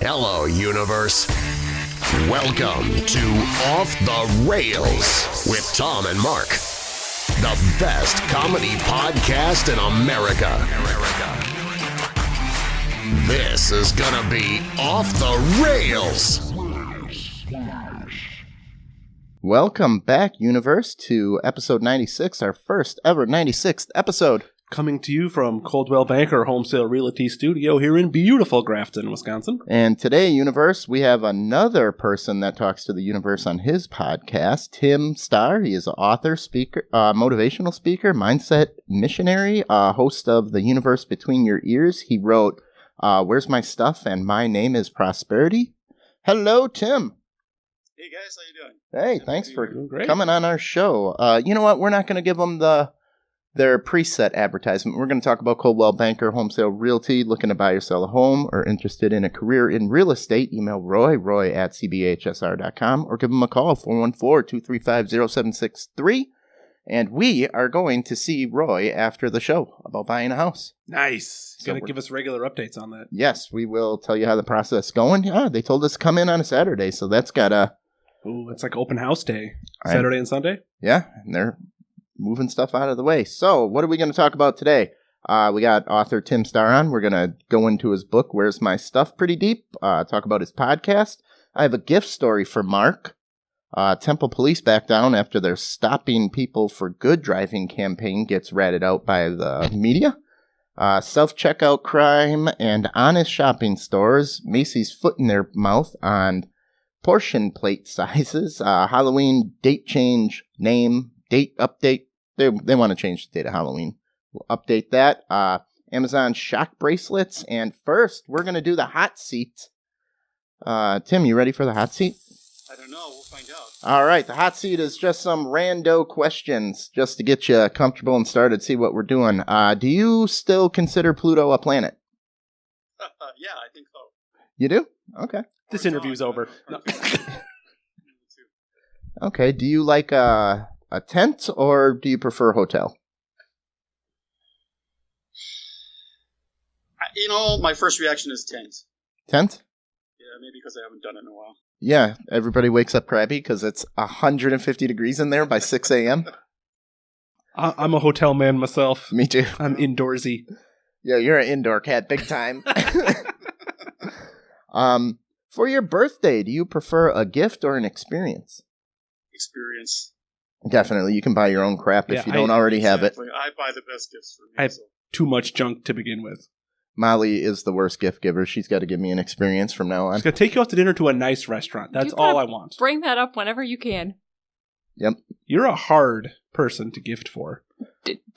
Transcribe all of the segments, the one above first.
Hello, universe. Welcome to Off the Rails with Tom and Mark, the best comedy podcast in America. This is gonna be Off the Rails. Welcome back, universe, to episode 96, our first ever 96th episode. Coming to you from Coldwell Banker Wholesale Realty Studio here in beautiful Grafton, Wisconsin. And today, universe, we have another person that talks to the universe on his podcast, Tim Starr. He is an author, speaker, motivational speaker, mindset missionary, host of The Universe Between Your Ears. He wrote Where's My Stuff and My Name is Prosperity. Hello, Tim. Hey guys, how you doing? Hey, thanks for coming on our show. You know what? We're not going to give them their preset advertisement. We're going to talk about Coldwell Banker Wholesale Realty, looking to buy or sell a home, or interested in a career in real estate. Email Roy at cbhsr.com, or give them a call, 414-235-0763. And we are going to see Roy after the show about buying a house. Nice. He's going to give us regular updates on that. Yes, we will tell you how the process is going. Yeah, they told us to come in on a Saturday, so that's got a... Ooh, it's like open house day. Saturday and Sunday? Yeah, and they're moving stuff out of the way. So, what are we going to talk about today? We got author Tim Starr on. We're going to go into his book, Where's My Stuff, pretty deep. Talk about his podcast. I have a gift story for Mark. Temple Police back down after their Stopping People for Good driving campaign gets ratted out by the media. Self-checkout crime and honest shopping stores. Macy's foot in their mouth on portion plate sizes. Halloween date change, name, date update. They want to change the date of Halloween. We'll update that. Amazon shock bracelets. And first, we're going to do the hot seat. Tim, you ready for the hot seat? I don't know. We'll find out. All right. The hot seat is just some rando questions just to get you comfortable and started, see what we're doing. Do you still consider Pluto a planet? Yeah, I think so. You do? Okay. This interview's over. No. Okay. Do you like a tent, or do you prefer hotel? My first reaction is tent. Tent? Yeah, maybe because I haven't done it in a while. Yeah, everybody wakes up crabby because it's 150 degrees in there by 6 a.m. I'm a hotel man myself. Me too. I'm indoorsy. Yeah, you're an indoor cat, big time. For your birthday, do you prefer a gift or an experience? Experience. Definitely. You can buy your own crap if you don't already have it. I buy the best gifts for me. I have too much junk to begin with. Molly is the worst gift giver. She's got to give me an experience from now on. She's going to take you out to dinner to a nice restaurant. That's all I want. Bring that up whenever you can. Yep. You're a hard person to gift for.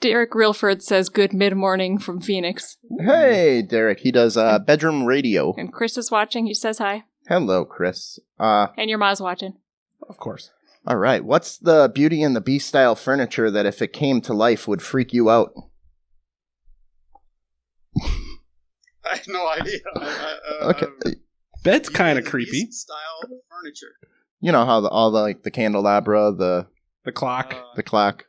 Derek Reelford says good mid-morning from Phoenix. Hey, Derek. He does bedroom radio. And Chris is watching. He says hi. Hello, Chris. And your ma's watching. Of course. All right. What's the Beauty and the Beast style furniture that if it came to life would freak you out? I have no idea. Okay. Bed's kind of creepy. Style furniture. You know how all the candelabra, the clock. The clock.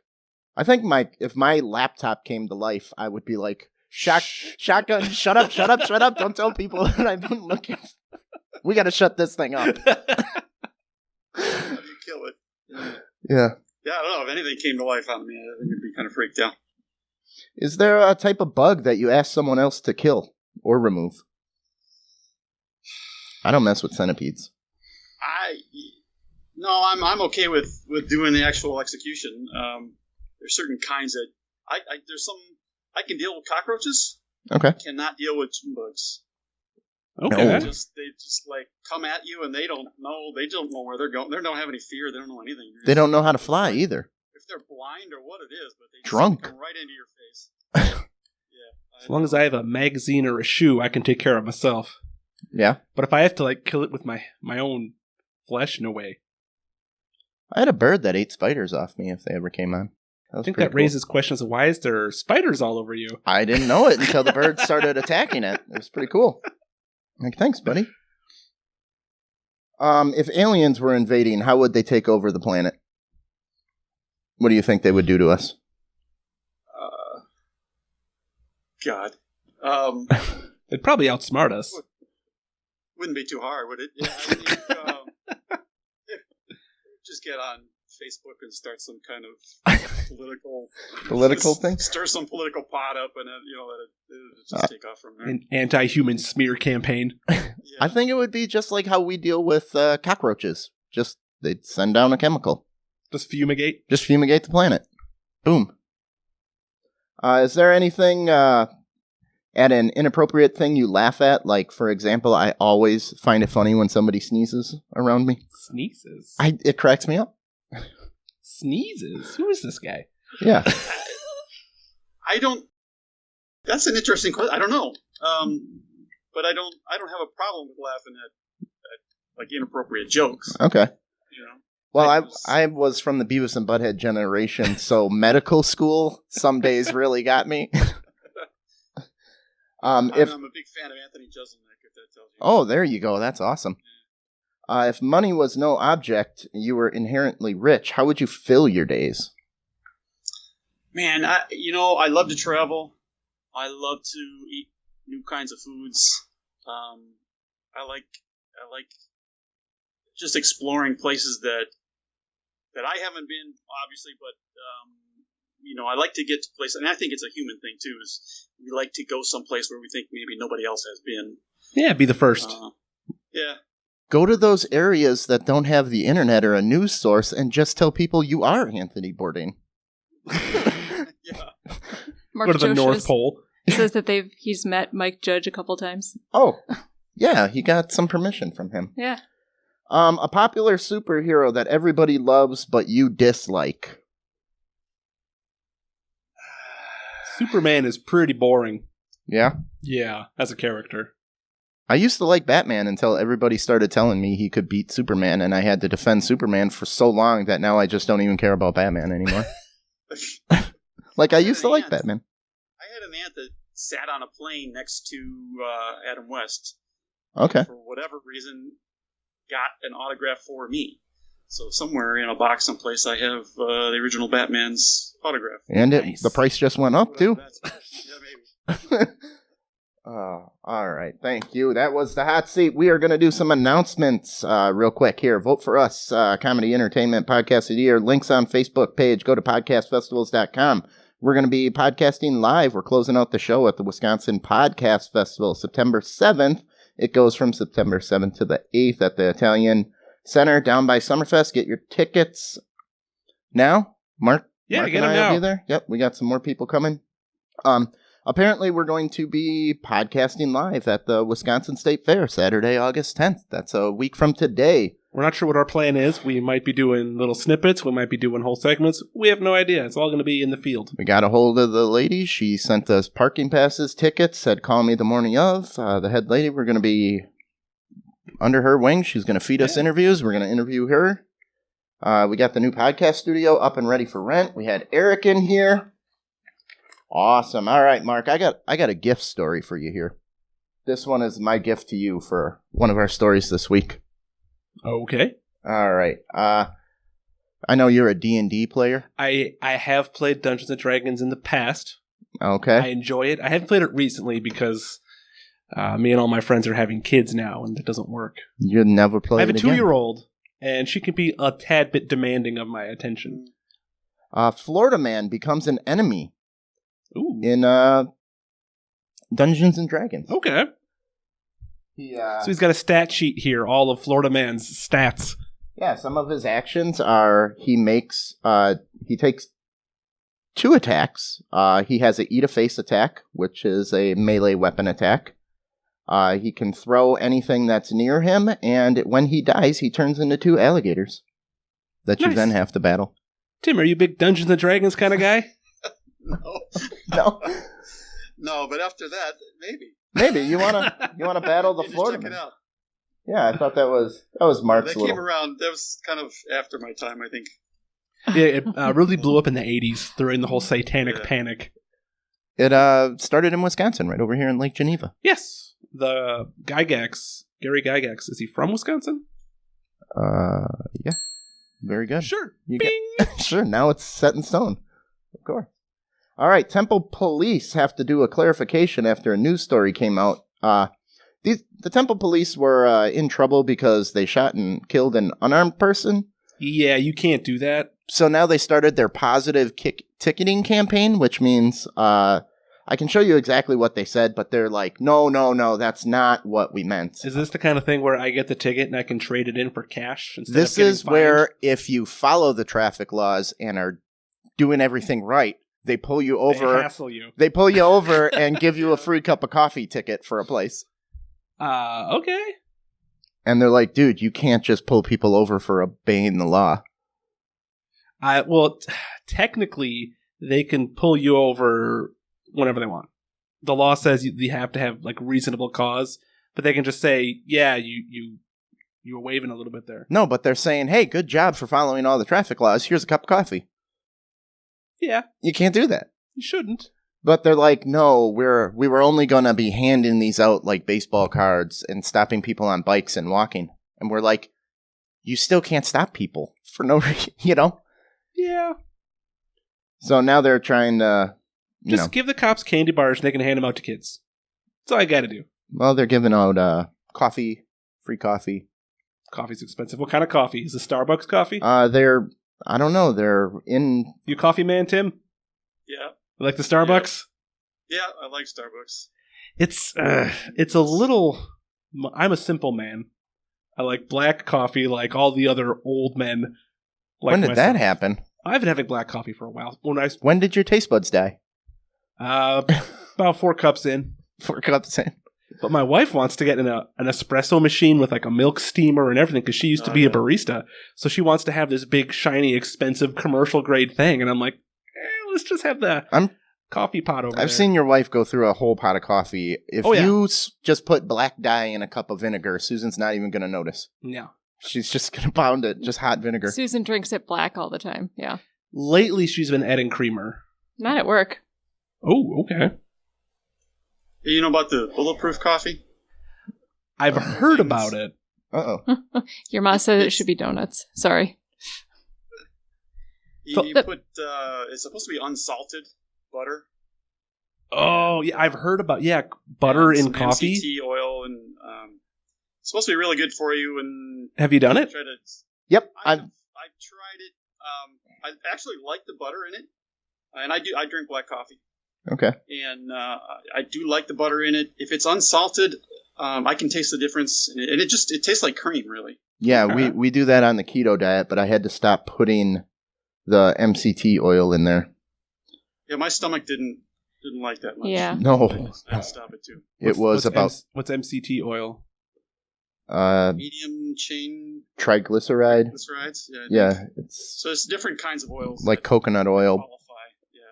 I think if my laptop came to life, I would be like, shotgun, shut up, don't tell people that I've been looking. We got to shut this thing up. How do you kill it? Yeah. Yeah, I don't know. If anything came to life on me, I think I'd be kind of freaked out. Is there a type of bug that you ask someone else to kill or remove? I don't mess with centipedes. No, I'm okay with doing the actual execution. There's certain kinds that I can deal with cockroaches. Okay. I cannot deal with June bugs. Okay. No. They just like come at you and they don't know where they're going. They don't have any fear. They don't know anything. They don't know how to fly either. If they're blind or what it is, but they just drunk come right into your face. Yeah. As long as I have a magazine or a shoe, I can take care of myself. Yeah. But if I have to kill it with my own flesh, no way. I had a bird that ate spiders off me if they ever came on. I think that raises questions of why is there spiders all over you? I didn't know it until the bird started attacking it. It was pretty cool. Like, thanks, buddy. If aliens were invading, how would they take over the planet? What do you think they would do to us? God. They'd probably outsmart us. Wouldn't be too hard, would it? Yeah, I think, just get on Facebook and start some kind of political thing. Stir some political pot up, and it'll just take off from there. An anti-human smear campaign. Yeah. I think it would be just like how we deal with cockroaches. Just they'd send down a chemical. Just fumigate. Just fumigate the planet. Boom. Is there anything at an inappropriate thing you laugh at? Like, for example, I always find it funny when somebody sneezes around me. Sneezes? It cracks me up. Sneezes? Who is this guy? Yeah. I don't. That's an interesting question. I don't know. But I don't have a problem with laughing at like inappropriate jokes. Okay. You know. Well, I was from the Beavis and Butthead generation, so medical school some days really got me. I'm a big fan of Anthony Jeselnik, if that tells you. Oh, there you go. That's awesome. If money was no object, you were inherently rich, how would you fill your days? Man, I love to travel. I love to eat new kinds of foods. I like just exploring places that I haven't been, obviously, but I like to get to places, and I think it's a human thing too. Is we like to go someplace where we think maybe nobody else has been. Yeah, be the first. Yeah. Go to those areas that don't have the internet or a news source and just tell people you are Anthony Bourdain. Yeah. Mark Go to the Joe North Pole. says that he's met Mike Judge a couple times. Oh, yeah, he got some permission from him. Yeah. A popular superhero that everybody loves but you dislike. Superman is pretty boring. Yeah? Yeah, as a character. I used to like Batman until everybody started telling me he could beat Superman, and I had to defend Superman for so long that now I just don't even care about Batman anymore. Like, I used to like Batman. I had an aunt that sat on a plane next to Adam West. Okay. For whatever reason, got an autograph for me. So somewhere in a box someplace I have the original Batman's autograph. And Nice. the price just went up, too. Yeah, maybe. Oh, all right. Thank you. That was the hot seat. We are going to do some announcements real quick here. Vote for us, Comedy Entertainment Podcast of the Year. Links on Facebook page. Go to podcastfestivals.com. We're going to be podcasting live. We're closing out the show at the Wisconsin Podcast Festival, September 7th. It goes from September 7th to the 8th at the Italian Center down by Summerfest. Get your tickets now. Mark? Yeah, Mark get and them I will now. be there. Yep, we got some more people coming. Apparently, we're going to be podcasting live at the Wisconsin State Fair, Saturday, August 10th. That's a week from today. We're not sure what our plan is. We might be doing little snippets. We might be doing whole segments. We have no idea. It's all going to be in the field. We got a hold of the lady. She sent us parking passes, tickets, said call me the morning of. The head lady, we're going to be under her wing. She's going to feed us interviews. We're going to interview her. We got the new podcast studio up and ready for rent. We had Eric in here. Awesome. All right, Mark, I got a gift story for you here. This one is my gift to you for one of our stories this week. Okay. All right. I know you're a D&D player. I have played Dungeons & Dragons in the past. Okay. I enjoy it. I haven't played it recently because me and all my friends are having kids now, and it doesn't work. You'll never play I have it a again. 2-year-old, and she can be a tad bit demanding of my attention. Florida Man becomes an enemy Ooh. in Dungeons & Dragons. Okay. So he's got a stat sheet here, all of Florida Man's stats. Yeah, some of his actions are he takes 2 attacks. He has a eat a face attack, which is a melee weapon attack. He can throw anything that's near him, and when he dies, he turns into 2 alligators that you Nice. then have to battle. Tim, are you a big Dungeons & Dragons kind of guy? No. No, No, but after that, maybe. maybe you wanna battle the Just Florida check it Man. out. Yeah, I thought that was Mark's That came little. around. That was kind of after my time, I think. Yeah, it really blew up in the 80s during the whole satanic Yeah. panic. It started in Wisconsin, right over here in Lake Geneva. Yes. The Gygax, Gary Gygax, is he from Wisconsin? Yeah, very good. Sure. You Bing! Sure, now it's set in stone. Of course. All right, Temple police have to do a clarification after a news story came out. The Temple Police were in trouble because they shot and killed an unarmed person. Yeah, you can't do that. So now they started their positive ticketing campaign, which means I can show you exactly what they said, but they're like, no, that's not what we meant. Is this the kind of thing where I get the ticket and I can trade it in for cash? This is where if you follow the traffic laws and are doing everything right, they pull you over. They hassle you. They pull you over and give you a free cup of coffee ticket for a place. Okay. And they're like, dude, you can't just pull people over for obeying the law. Well, technically, they can pull you over whenever they want. The law says you have to have like reasonable cause, but they can just say, yeah, you were waving a little bit there. No, but they're saying, hey, good job for following all the traffic laws. Here's a cup of coffee. Yeah. You can't do that. You shouldn't. But they're like, no, we were only going to be handing these out like baseball cards and stopping people on bikes and walking. And we're like, you still can't stop people for no reason, you know? Yeah. So now they're trying to, Just give the cops candy bars and they can hand them out to kids. That's all I got to do. Well, they're giving out coffee, free coffee. Coffee's expensive. What kind of coffee? Is it Starbucks coffee? I don't know, they're in... You a coffee man, Tim? Yeah. You like the Starbucks? Yeah, I like Starbucks. It's a little... I'm a simple man. I like black coffee like all the other old men. Like when did myself. that happen? I've been having black coffee for a while. When did your taste buds die? About 4 cups in. 4 cups in. But my wife wants to get an espresso machine with like a milk steamer and everything because she used to be a barista. So she wants to have this big, shiny, expensive commercial grade thing. And I'm like, let's just have the coffee pot over there. I've seen your wife go through a whole pot of coffee. If you just put black dye in a cup of vinegar, Susan's not even going to notice. Yeah. She's just going to pound it, just hot vinegar. Susan drinks it black all the time. Yeah. Lately, she's been adding creamer. Not at work. Oh, okay. You know about the bulletproof coffee? I've heard about it. Uh-oh. Your mom said it should be donuts. Sorry. You put, it's supposed to be unsalted butter. Oh, yeah, I've heard about, butter in some coffee. MCT oil, and it's supposed to be really good for you. And have you done it? Yep. I've tried it. I actually like the butter in it. And I drink black coffee. Okay. And I do like the butter in it. If it's unsalted, I can taste the difference. And it tastes like cream, really. Yeah, we do that on the keto diet, but I had to stop putting the MCT oil in there. Yeah, my stomach didn't like that much. Yeah. No. I had to stop it, too. What's MCT oil? Medium chain Triglycerides. Yeah. So it's different kinds of oils. Like coconut oil. Qualify.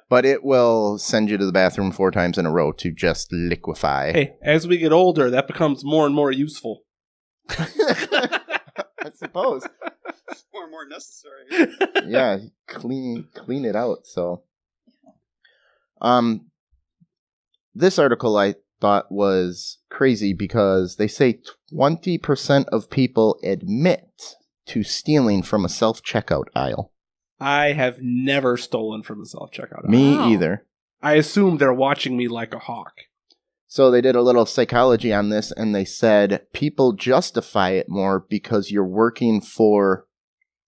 But it will send you to the bathroom 4 times in a row to just liquefy. Hey, as we get older, that becomes more and more useful. I suppose. More and more necessary. Yeah, clean it out. So, this article I thought was crazy because they say 20% of people admit to stealing from a self-checkout aisle. I have never stolen from a self-checkout aisle. Me Wow. either. I assume they're watching me like a hawk. So they did a little psychology on this, and they said people justify it more because you're working for,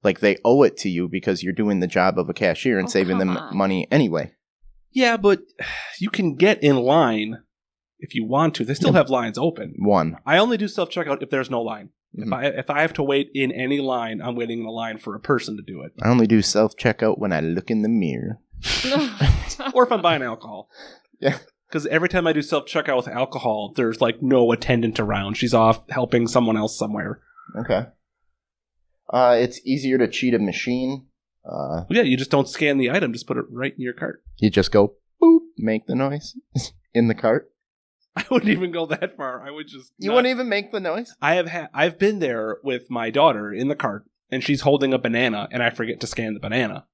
like, they owe it to you because you're doing the job of a cashier and saving them come on. money anyway. Yeah, but you can get in line if you want to. They still have lines open. One. I only do self-checkout if there's no line. Mhm. If I have to wait in any line, I'm waiting in a line for a person to do it. I only do self-checkout when I look in the mirror. Or if I'm buying alcohol. Yeah. Because every time I do self-checkout with alcohol, there's like no attendant around. She's off helping someone else somewhere. Okay. It's easier to cheat a machine. Yeah, you just don't scan the item. Just put it right in your cart. You just go, boop, make the noise in the cart. I wouldn't even go that far. I would just... You wouldn't even make the noise? I've been there with my daughter in the cart, and she's holding a banana, and I forget to scan the banana.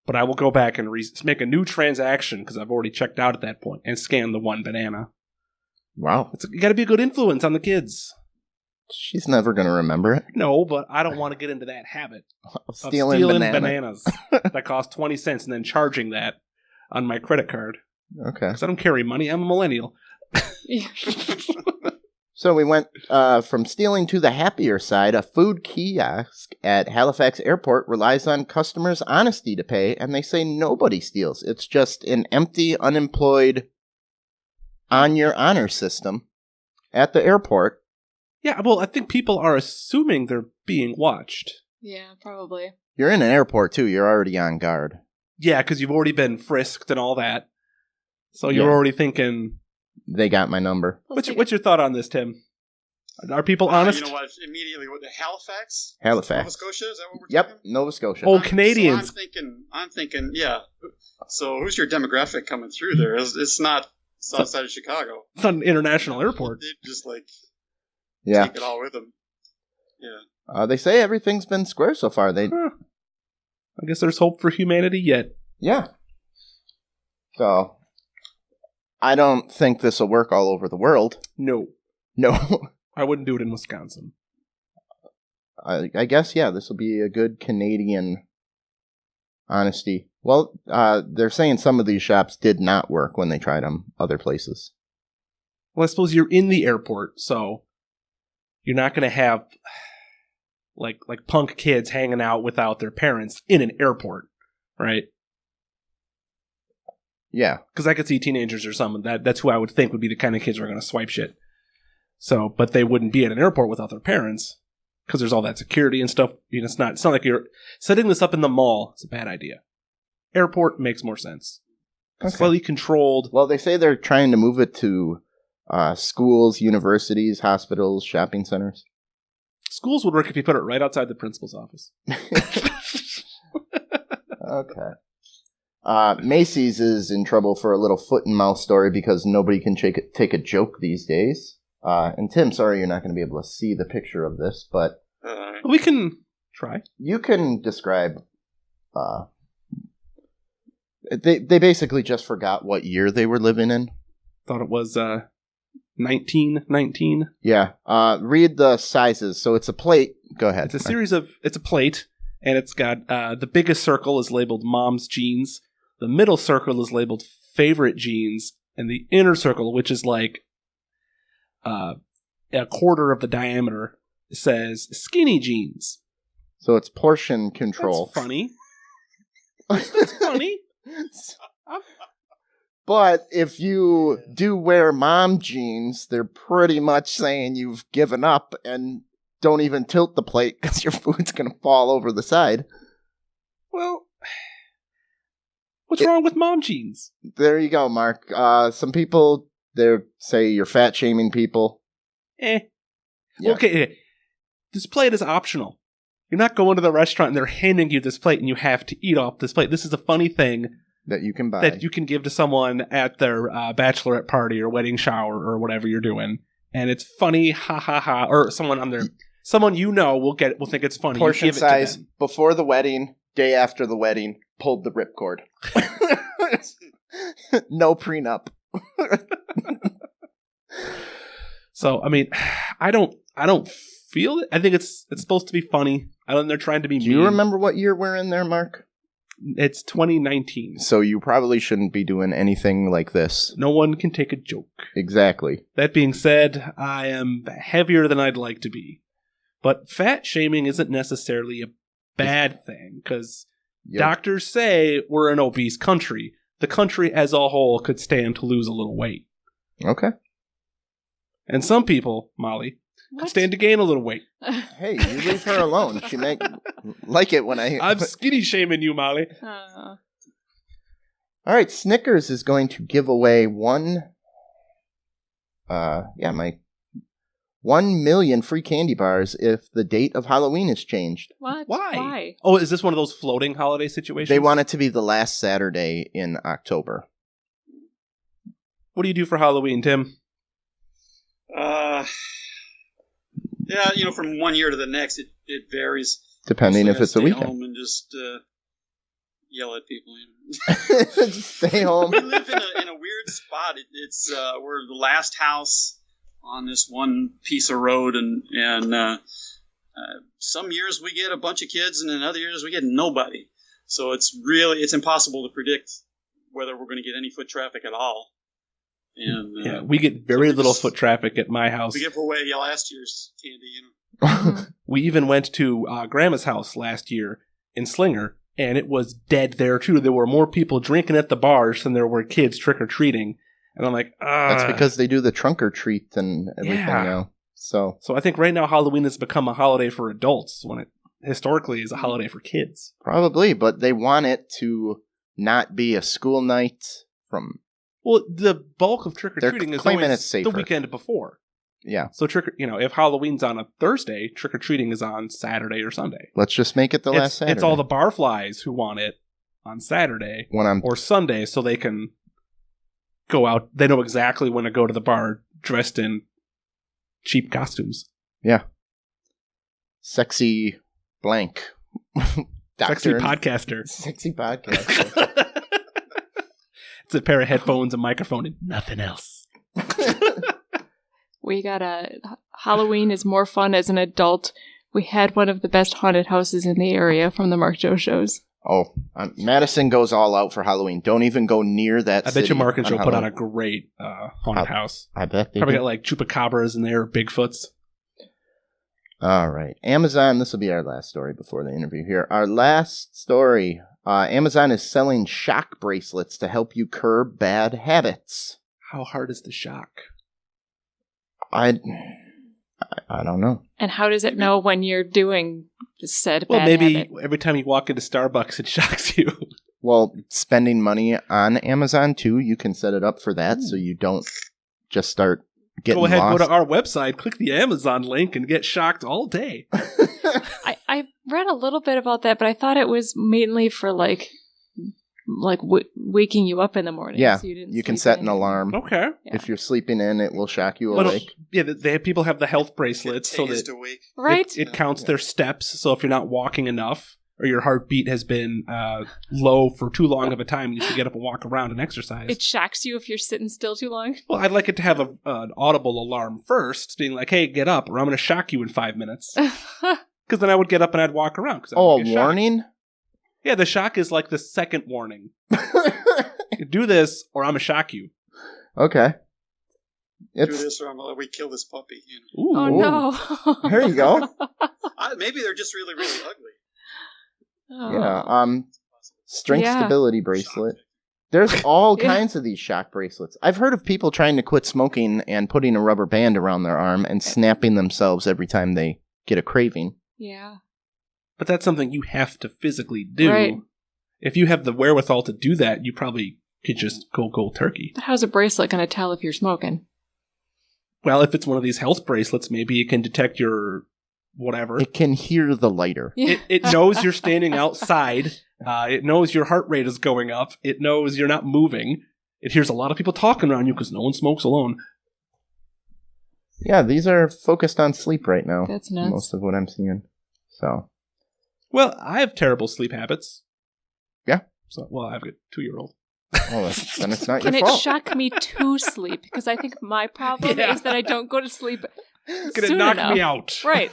But I will go back and make a new transaction, because I've already checked out at that point, and scan the one banana. Wow. You got to be a good influence on the kids. She's never going to remember it. No, but I don't want to get into that habit of Stealing bananas that cost 20 cents and then charging that on my credit card. Okay. Because I don't carry money. I'm a millennial. So we went from stealing to the happier side. A food kiosk at Halifax Airport relies on customers' honesty to pay, and they say nobody steals. It's just an empty, unemployed, on your honor system at the airport. Yeah, well, I think people are assuming they're being watched. Yeah, probably. You're in an airport, too. You're already on guard. Yeah, because you've already been frisked and all that. So you're Yeah. already thinking... They got my number. What's your thought on this, Tim? Are people honest? You know what? Immediately, what the Halifax? Halifax. Nova Scotia? Is that what we're Yep, talking? Nova Scotia. Oh, Canadians. So I'm thinking, yeah. So who's your demographic coming through there? It's not outside of Chicago. It's not an international airport. They just Yeah. take it all with them. Yeah. They say everything's been square so far. Huh. I guess there's hope for humanity yet. Yeah. So, I don't think this will work all over the world. No. No. I wouldn't do it in Wisconsin. I guess, yeah, this will be a good Canadian honesty. Well, they're saying some of these shops did not work when they tried them other places. Well, I suppose you're in the airport, so you're not going to have like punk kids hanging out without their parents in an airport, right? Yeah. Because I could see teenagers or something. That's who I would think would be the kind of kids who are going to swipe shit. So, but they wouldn't be at an airport without their parents because there's all that security and stuff. You know, it's not like you're setting this up in the mall. It's a bad idea. Airport makes more sense. Okay. Slightly controlled. Well, they say they're trying to move it to schools, universities, hospitals, shopping centers. Schools would work if you put it right outside the principal's office. Okay. Macy's is in trouble for a little foot and mouth story because nobody can take a joke these days. And Tim, sorry you're not going to be able to see the picture of this, but We can try. you can describe. They basically just forgot what year they were living in. Thought it was 1919. Yeah. Read the sizes. So it's a plate. Go ahead. It's a plate, and it's got the biggest circle is labeled Mom's Jeans. The middle circle is labeled Favorite Jeans, and the inner circle, which is like a quarter of the diameter, says Skinny Jeans. So it's portion control. That's funny. That's funny. But if you do wear mom jeans, they're pretty much saying you've given up and don't even tilt the plate because your food's going to fall over the side. Well, what's wrong with mom jeans? There you go, Mark. Some people, they say you're fat shaming people. Yeah. Okay. This plate is optional. You're not going to the restaurant and they're handing you this plate and you have to eat off this plate. This is a funny thing That you can buy. that you can give to someone at their bachelorette party or wedding shower or whatever you're doing. And it's funny, ha ha ha. Or someone you know will think it's funny. Portion you give size it to them. before the wedding, day after the wedding, pulled the ripcord. No prenup. So, I mean, I don't feel it. I think it's supposed to be funny. I don't think they're trying to be Do mean. you remember what year we're in there, Mark? It's 2019. So you probably shouldn't be doing anything like this. No one can take a joke. Exactly. That being said, I am heavier than I'd like to be. But fat shaming isn't necessarily a bad thing, because doctors say we're an obese country. The country as a whole could stand to lose a little weight. Okay. And some people, Molly, could stand to gain a little weight. Hey, you leave her alone. She may like it when I'm skinny shaming you, Molly. All right, Snickers is going to give away 1 million free candy bars if the date of Halloween is changed. What? Why? Oh, is this one of those floating holiday situations? They want it to be the last Saturday in October. What do you do for Halloween, Tim? Yeah, from one year to the next, it varies. Depending Mostly if it's a I stay weekend. home and just yell at people. Stay home. We live in a weird spot. It's we're the last house on this one piece of road, and some years we get a bunch of kids, and then other years we get nobody. So it's impossible to predict whether we're going to get any foot traffic at all. And Yeah, we get very so little foot traffic at my house. we gave away last year's candy. We even went to Grandma's house last year in Slinger, and it was dead there too. There were more people drinking at the bars than there were kids trick or treating. And I'm like, That's because they do the trunk or treat and everything Yeah. now. So I think right now Halloween has become a holiday for adults when it historically is a holiday for kids. probably, but they want it to not be a school night from. Well, the bulk of trick or They're treating is claiming always it's safer. the weekend before. Yeah, So if Halloween's on a Thursday, trick or treating is on Saturday or Sunday. let's just make it the last Saturday. It's all the barflies who want it on Saturday when I'm or Sunday, so they can go out. They know exactly when to go to the bar dressed in cheap costumes. sexy blank. Sexy Doctor- podcaster. Sexy podcast. It's a pair of headphones, a microphone, and nothing else. We got Halloween is more fun as an adult. We had one of the best haunted houses in the area from the Mark Joe shows. Oh, Madison goes all out for Halloween. Don't even go near that. I bet you city Mark and Joe put on a Halloween. great haunted house. I bet they Probably do. got like chupacabras in there, Bigfoots. All right. Amazon, this will be our last story before the interview here. Our last story. Amazon is selling shock bracelets to help you curb bad habits. How hard is the shock? I don't know. And how does it know when you're doing the said Well, bad maybe habit? every time you walk into Starbucks, it shocks you. Well, spending money on Amazon too, you can set it up for that so you don't just start getting Go ahead, lost. go to our website, click the Amazon link, and get shocked all day. I read a little bit about that, but I thought it was mainly for waking you up in the morning. Yeah, so you didn't you can sleep set an in. alarm. Okay. Yeah. If you're sleeping in, it will shock you But, awake. yeah, people have the health bracelets so that awake. Right? it counts their steps. So if you're not walking enough or your heartbeat has been low for too long of a time, you should get up and walk around and exercise. It shocks you if you're sitting still too long. Well, I'd like it to have an audible alarm first, being like, "Hey, get up, or I'm going to shock you in 5 minutes." Because then I would get up and I'd walk around. 'cause I Oh, would a get shocked. warning? Yeah, the shock is like the second warning. Do this, or I'm going to shock you. Okay. Do It's this or we kill this puppy. Ooh. Oh no. There you go. Maybe they're just really, really ugly. Oh. Yeah. Strength Yeah. stability bracelet. There's all Yeah. kinds of these shock bracelets. I've heard of people trying to quit smoking and putting a rubber band around their arm and snapping themselves every time they get a craving. Yeah. But that's something you have to physically do. Right. If you have the wherewithal to do that, you probably could just go cold turkey. But how's a bracelet going to tell if you're smoking? Well, if it's one of these health bracelets, maybe it can detect your whatever. It can hear the lighter. It knows you're standing outside. It knows your heart rate is going up. It knows you're not moving. It hears a lot of people talking around you because no one smokes alone. Yeah, these are focused on sleep right now. That's nuts. Most of what I'm seeing. So, Well, I have terrible sleep habits. Yeah. So, well, I have a 2-year-old. then it's not Can your it fault. shock me to sleep? Because I think my problem Yeah. is that I don't go to sleep Gonna soon knock enough. me out. Right.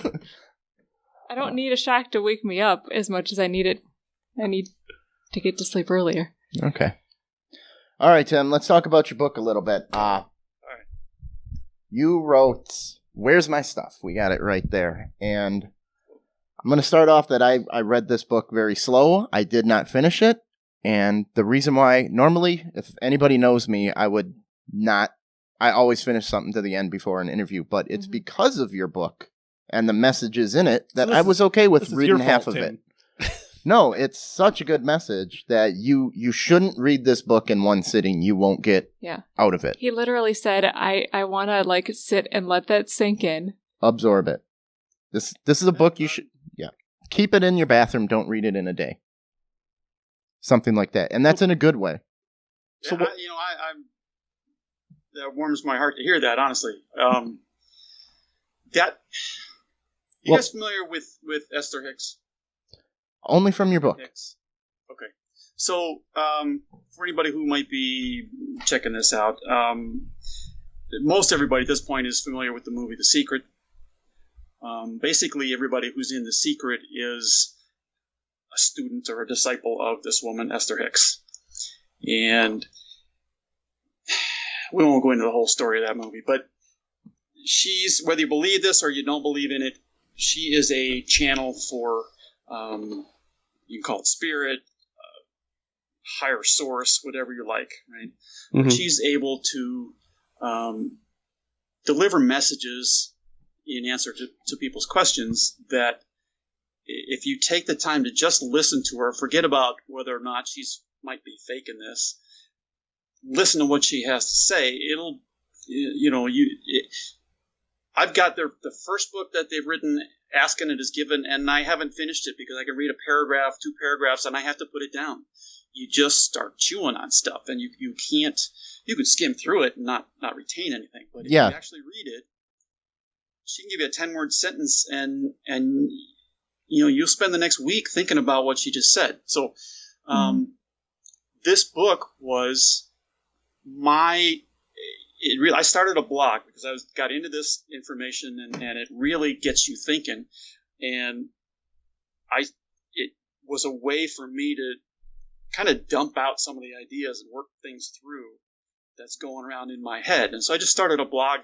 I don't need a shock to wake me up as much as I need it. I need to get to sleep earlier. Okay. All right, Tim, let's talk about your book a little bit. You wrote Where's My Stuff? We got it right there. And I'm going to start off that I read this book very slow. I did not finish it. And the reason why, normally, if anybody knows me, I always finish something to the end before an interview. But it's Mhm. because of your book and the messages in it that So I was okay with This is reading your half fault, of Tim. it. No, it's such a good message that you shouldn't read this book in one sitting. You won't get Yeah. out of it. He literally said, I want to sit and let that sink in. Absorb it. This is a book you should keep it in your bathroom. Don't read it in a day. Something like that, and that's in a good way. So Yeah, I'm that warms my heart to hear that. Honestly, that you Well- guys familiar with Esther Hicks? Only from your book. Hicks. Okay. So, for anybody who might be checking this out, most everybody at this point is familiar with the movie The Secret. Basically, everybody who's in The Secret is a student or a disciple of this woman, Esther Hicks. And we won't go into the whole story of that movie, but she's, whether you believe this or you don't believe in it, she is a channel for, you can call it spirit, higher source, whatever you like, right? Mm-hmm. But she's able to deliver messages in answer to people's questions that if you take the time to just listen to her, forget about whether or not she's might be faking this, listen to what she has to say, it'll, I've got the first book that they've written, Ask and It Is Given, and I haven't finished it because I can read a paragraph, 2 paragraphs, and I have to put it down. You just start chewing on stuff, and you can't, you could skim through it and not retain anything, but if you actually read it, she can give you a 10-word sentence, and you'll spend the next week thinking about what she just said. So this book was I started a blog because I got into this information, and it really gets you thinking, and it was a way for me to kind of dump out some of the ideas and work things through that's going around in my head. And so I just started a blog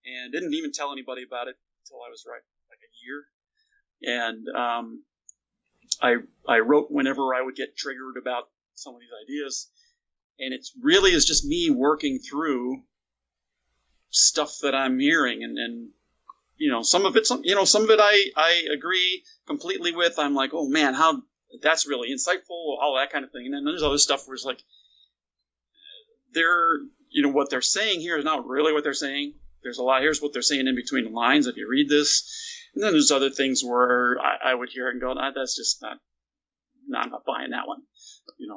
and didn't even tell anybody about it until I was like a year. And I wrote whenever I would get triggered about some of these ideas. And it really is just me working through stuff that I'm hearing. And some of it I agree completely with. I'm like, oh man, how that's really insightful, all that kind of thing. And then there's other stuff where it's like, what they're saying here is not really what they're saying. There's a lot. Here's what they're saying in between the lines if you read this. And then there's other things where I would hear it and go, that's just not I'm not buying that one.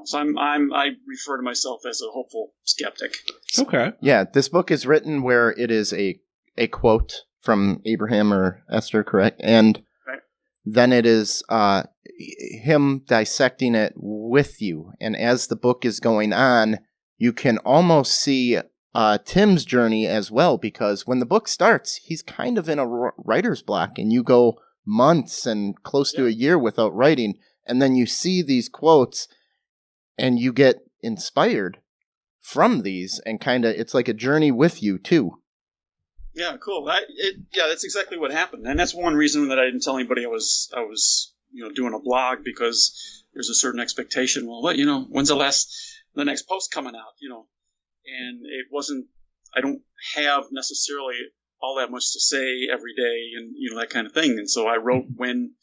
So I refer to myself as a hopeful skeptic. Okay. Yeah, this book is written where it is a quote from Abraham or Esther, correct? And then it is him dissecting it with you. And as the book is going on, you can almost see Tim's journey as well, because when the book starts, he's kind of in a writer's block, and you go months and close to a year without writing, and then you see these quotes, and you get inspired from these, and kind of, it's like a journey with you, too. Yeah, cool. That's exactly what happened, and that's one reason that I didn't tell anybody I was doing a blog, because there's a certain expectation. Well, when's the next post coming out? And it wasn't. I don't have necessarily all that much to say every day, and that kind of thing. And so I wrote when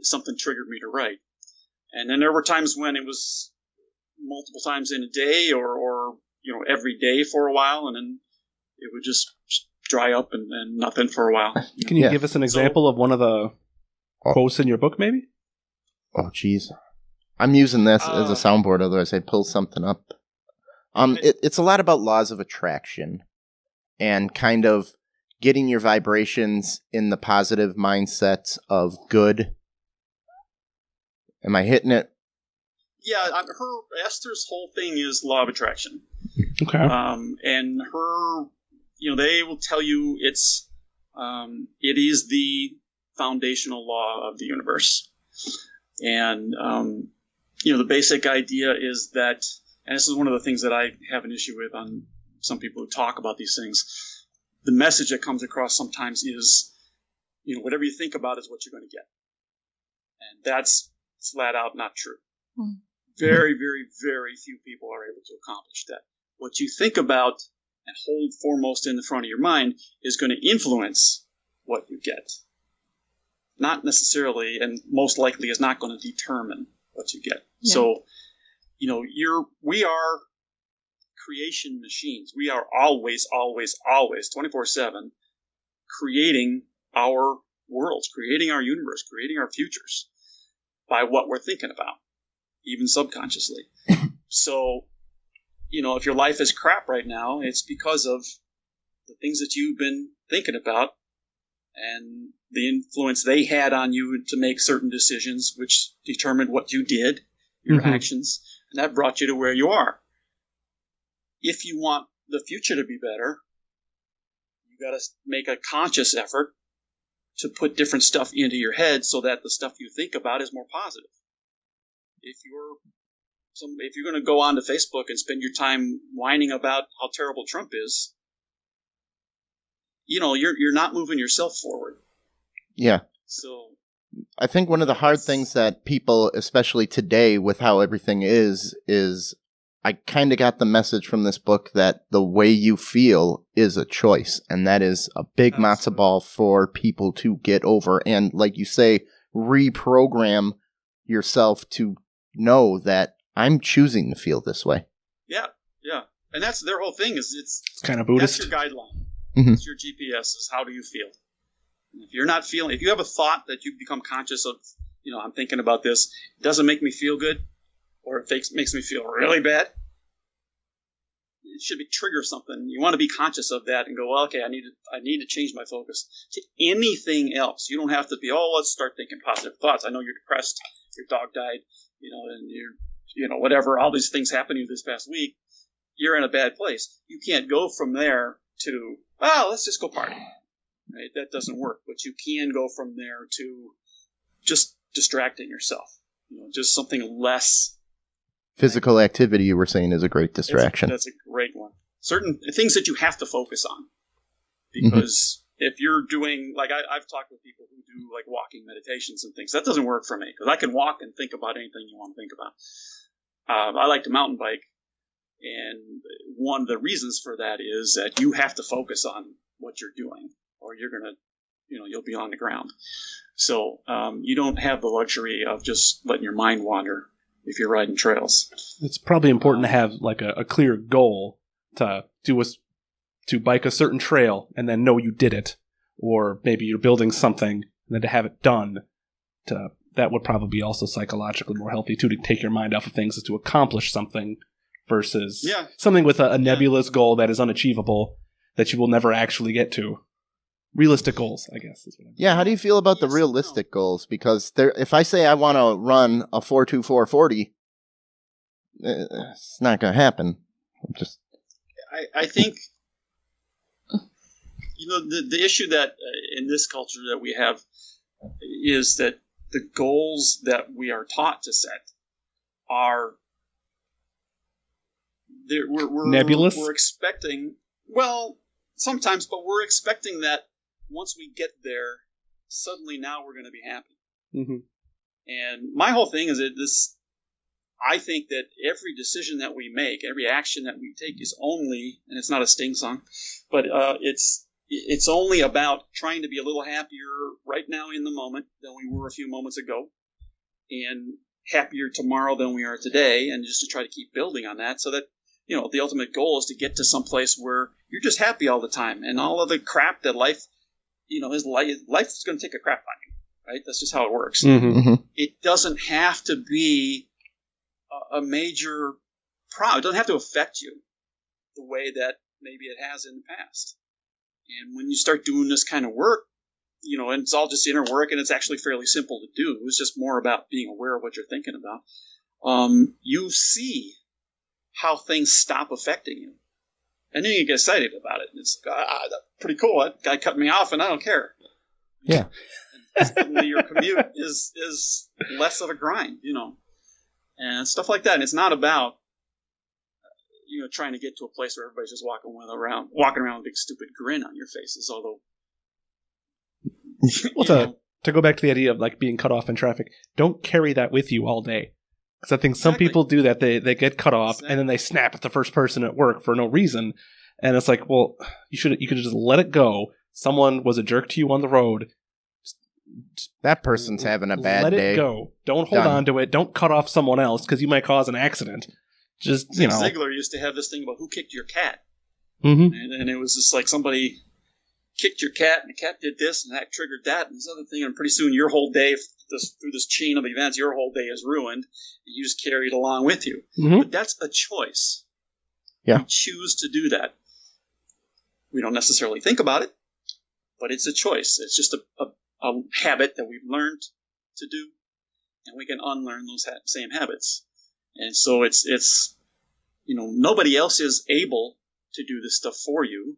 something triggered me to write, and then there were times when it was multiple times in a day, or every day for a while, and then it would just dry up and nothing for a while. Can you give us an example of one of the quotes in your book, maybe? Oh, geez. I'm using this as a soundboard, otherwise I'd pull something up. It's a lot about laws of attraction and kind of getting your vibrations in the positive mindset of good. Am I hitting it? Yeah, Esther's whole thing is law of attraction. Okay. And her, they will tell you it is the foundational law of the universe. And, the basic idea is that, and this is one of the things that I have an issue with on some people who talk about these things, the message that comes across sometimes is, whatever you think about is what you're going to get. And that's flat out not true. Mm. Very, very, very few people are able to accomplish that. What you think about and hold foremost in the front of your mind is going to influence what you get. Not necessarily, and most likely is not going to determine what you get. Yeah. So, we are creation machines. We are always 24/7 creating our worlds, creating our universe, creating our futures by what we're thinking about, even subconsciously. So, if your life is crap right now, it's because of the things that you've been thinking about and the influence they had on you to make certain decisions, which determined what you did, your actions, and that brought you to where you are. If you want the future to be better, you got to make a conscious effort to put different stuff into your head so that the stuff you think about is more positive. If you're if you're going to go onto Facebook and spend your time whining about how terrible Trump is, you're not moving yourself forward. Yeah. So I think one of the hard things that people, especially today with how everything is I kind of got the message from this book that the way you feel is a choice. And that is a big matzo ball for people to get over. And like you say, reprogram yourself to know that I'm choosing to feel this way. Yeah. And that's their whole thing is it's kind of Buddhist. That's your guideline. Mm-hmm. It's your GPS is how do you feel? And if you have a thought that you become conscious of, I'm thinking about this, it doesn't make me feel good, or it makes me feel really bad, it should trigger something. You want to be conscious of that and go, well, okay, I need to change my focus to anything else. You don't have to be, let's start thinking positive thoughts. I know you're depressed, your dog died, and you're, whatever, all these things happened to you this past week. You're in a bad place. You can't go from there to, let's just go party. Right? That doesn't work. But you can go from there to just distracting yourself. Just something less. Physical activity, you were saying, is a great distraction. That's a great one. Certain things that you have to focus on. Because if you're doing, like I've talked with people who do like walking meditations and things, that doesn't work for me. Because I can walk and think about anything you want to think about. I like to mountain bike. And one of the reasons for that is that you have to focus on what you're doing, or you're going to, you'll be on the ground. So you don't have the luxury of just letting your mind wander if you're riding trails. It's probably important to have like a clear goal to bike a certain trail and then know you did it, or maybe you're building something and then to have it done. That would probably be also psychologically more healthy too, to take your mind off of things, is to accomplish something. Versus something with a nebulous goal that is unachievable, that you will never actually get to. Realistic goals, I guess. How do you feel about the realistic goals? Because if I say I want to run a 4.2440, it's not going to happen. I think, the issue that in this culture that we have is that the goals that we are taught to set are... We're nebulous? We're expecting, sometimes, but we're expecting that once we get there, suddenly now we're going to be happy. Mm-hmm. And my whole thing is I think that every decision that we make, every action that we take is only, and it's not a Sting song, but it's only about trying to be a little happier right now in the moment than we were a few moments ago, and happier tomorrow than we are today, and just to try to keep building on that so that, the ultimate goal is to get to some place where you're just happy all the time, and all of the crap that life is going to take a crap on you, right? That's just how it works. Mm-hmm. It doesn't have to be a major problem. It doesn't have to affect you the way that maybe it has in the past. And when you start doing this kind of work, and it's all just inner work, and it's actually fairly simple to do. It's just more about being aware of what you're thinking about. You see how things stop affecting you. And then you get excited about it. And it's that's pretty cool. That guy cut me off and I don't care. Yeah. And suddenly your commute is less of a grind, and stuff like that. And it's not about, trying to get to a place where everybody's just walking around with a big stupid grin on your faces. Although, to go back to the idea of like being cut off in traffic, don't carry that with you all day. Because I think some people do that. They get cut off and then they snap at the first person at work for no reason. And it's like, well, you could just let it go. Someone was a jerk to you on the road. That person's having a bad day. Let it go. Don't hold on to it. Don't cut off someone else because you might cause an accident. Just, Ziegler used to have this thing about who kicked your cat. Mm-hmm. And it was just like somebody kicked your cat and the cat did this and that triggered that and this other thing. And pretty soon your whole day, through this chain of events, your whole day is ruined. And you just carry it along with you. Mm-hmm. But that's a choice. Yeah. We choose to do that. We don't necessarily think about it, but it's a choice. It's just a habit that we've learned to do, and we can unlearn those same habits. And so it's nobody else is able to do this stuff for you.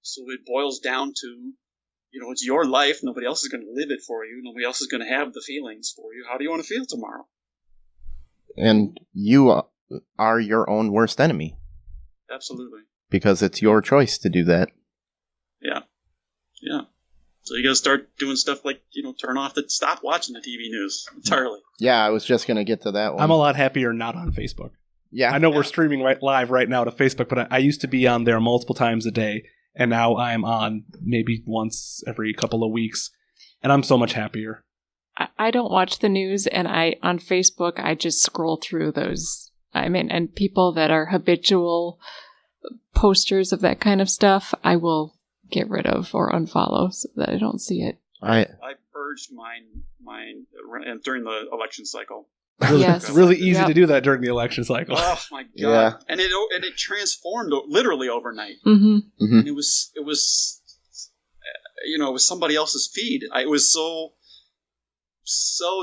So it boils down to, it's your life. Nobody else is going to live it for you. Nobody else is going to have the feelings for you. How do you want to feel tomorrow? And you are your own worst enemy Absolutely. because it's your choice to do that. Yeah. Yeah. So you got to start doing stuff like, stop watching the TV news entirely. Yeah, I was just going to get to that one. I'm a lot happier not on Facebook. Yeah. I know we're streaming live right now to Facebook, but I used to be on there multiple times a day, and now I'm on maybe once every couple of weeks, and I'm so much happier. I don't watch the news, and on Facebook, I just scroll through those. And people that are habitual posters of that kind of stuff, I will get rid of or unfollow so that I don't see it. I purged mine during the election cycle. Yes. Really easy to do that during the election cycle. Oh my god! Yeah. And it transformed literally overnight. Mm-hmm. Mhm. And it was it was somebody else's feed. It was so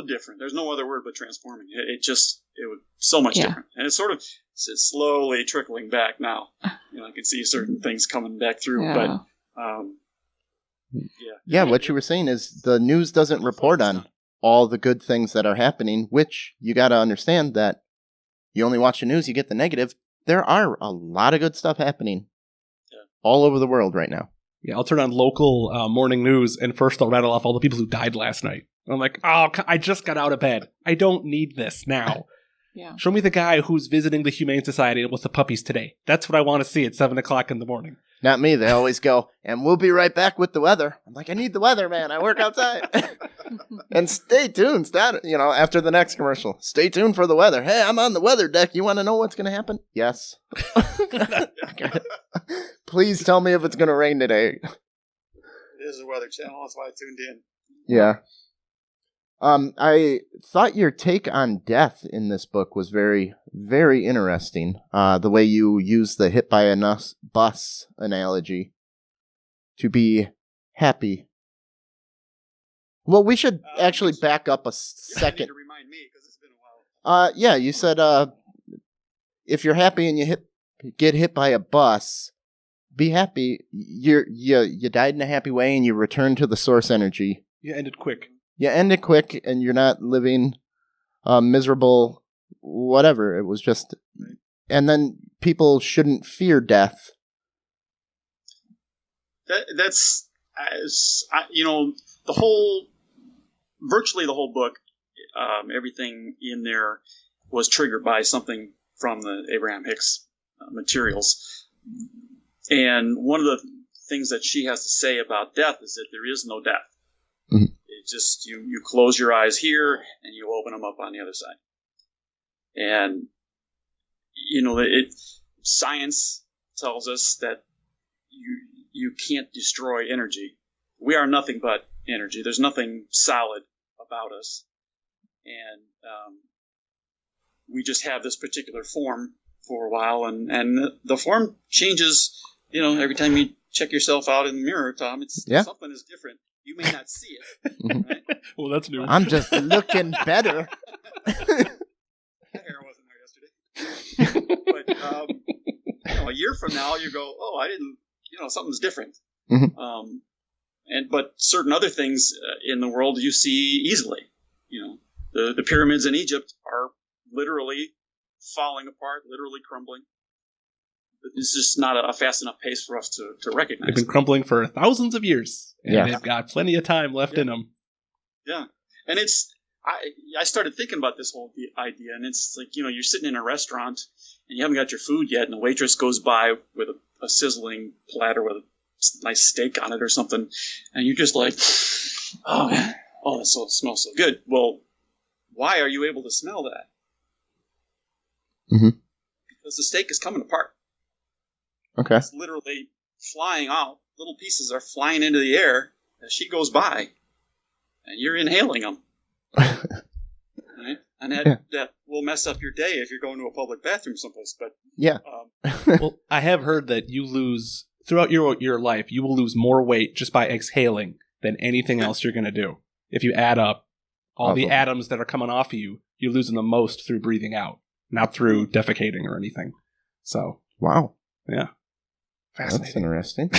different. There's no other word but transforming. It was so much different, and it's slowly trickling back now. I can see certain things coming back through, but Yeah, what you were saying is the news doesn't report on all the good things that are happening, which you got to understand that you only watch the news, you get the negative. There are a lot of good stuff happening all over the world right now. Yeah, I'll turn on local morning news, and first I'll rattle off all the people who died last night. I'm like, oh, I just got out of bed. I don't need this now. Yeah. Show me the guy who's visiting the Humane Society with the puppies today. That's what I want to see at 7 o'clock in the morning. Not me. They always go, and we'll be right back with the weather. I'm like, I need the weather, man. I work outside. And stay tuned. After the next commercial, stay tuned for the weather. Hey, I'm on the weather deck. You want to know what's going to happen? Yes. Please tell me if it's going to rain today. it is a weather channel. That's why I tuned in. Yeah. I thought your take on death in this book was very, very interesting. The way you use the hit by a bus analogy to be happy. Well, we should actually back up a second. You need to remind me because it's been a while. Yeah, you said if you're happy and you get hit by a bus, be happy. You died in a happy way and you return to the source energy. You ended quick. You end it quick, and you're not living miserable, whatever. It was just... And then people shouldn't fear death. That's... virtually the whole book, everything in there was triggered by something from the Abraham Hicks materials. And one of the things that she has to say about death is that there is no death. Mm-hmm. It's just you close your eyes here and you open them up on the other side. And science tells us that you can't destroy energy. We are nothing but energy. There's nothing solid about us, and we just have this particular form for a while, and the form changes. Every time you check yourself out in the mirror, Tom, something is different. You may not see it. Right? Well, that's new. I'm just looking better. The hair wasn't there yesterday. But a year from now, you go, oh, I didn't. Something's different. Mm-hmm. But certain other things in the world you see easily. The pyramids in Egypt are literally falling apart, literally crumbling. It's just not a fast enough pace for us to recognize. They've been crumbling for thousands of years, and Yeah. they've got plenty of time left in them. Yeah, and I started thinking about this whole idea, and it's like, you're sitting in a restaurant, and you haven't got your food yet, and the waitress goes by with a sizzling platter with a nice steak on it or something, and you're just like, oh man, that smells so good. Well, why are you able to smell that? Mm-hmm. Because the steak is coming apart. Okay. It's literally flying out. Little pieces are flying into the air as she goes by, and you're inhaling them. Right? And that will mess up your day if you're going to a public bathroom someplace. But Yeah. Well, I have heard that you lose, throughout your life, you will lose more weight just by exhaling than anything else you're going to do. If you add up all the atoms that are coming off of you, you're losing the most through breathing out, not through defecating or anything. So, Wow. yeah. That's Fascinating. interesting.